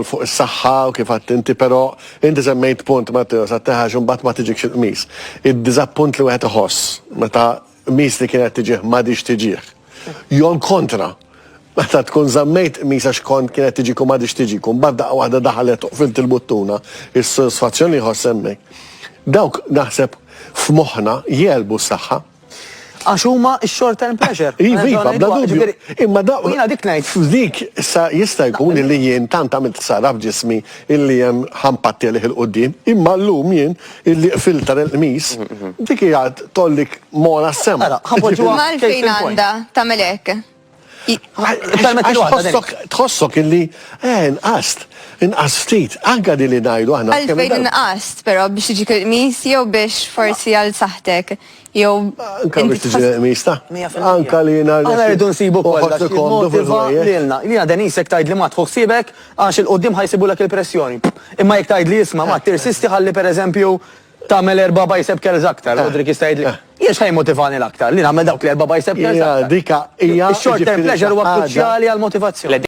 fuq is-saħħa u kif għadt inti, però inti semmejt punt Matthaeus għat-teħax imbagħad ma tiġikx il-qmis. Id-diżappunt li wieħed iħoss meta qmis li kienet tiġih m'għadix tiġih. Jew kontra. Meta tkun żammejt qmis għax kont kienet tiġiku m'għadix tiġiku, mbagħad daqqa waħda daħlet uqfilt il-buttuna, is-sodisfazzjoni li jħoss hemmhekk. Dawk naħseb f'moħħna jelbu s-saħħa. Għax huma x-short term pleasure. Iva, bla dubju. Imma jiena dik ngħid. F'dik issa jista' jkun illi jien tant għamilt sara f'ġismi illi hemm ħampatti għalih il-qudiem, imma llum jien illi filter il-qmis, dik hija tollik mola s-sema. Malfejn għandha tagħmel hekk. Tħossok illi inqas ftit, anke din li ngħidu aħna. Għalfejn inqast, però biex tiġik il-qmis jew biex forsi għal saħtek. Jew anke biex tiġi l-qmis ta'. Anke li Aħna rridu nsibu kollox jimmotiva lilna. Lina Denisek tgħid li ma tħossibek għax il-qudiem ħajsibulek il-pressjoni. Imma jekk tgħid li isma' ma tirsisti ħalli pereżempju tagħmel 4 bicep curls aktar, Rodrik jista' jgħidli. Jiex ħajmotivani l-aktar li nagħmel dawk li 4 bicep curls aktar. Dika hija Ix-short term pleasure huwa kruċjali għall-motivazzjoni.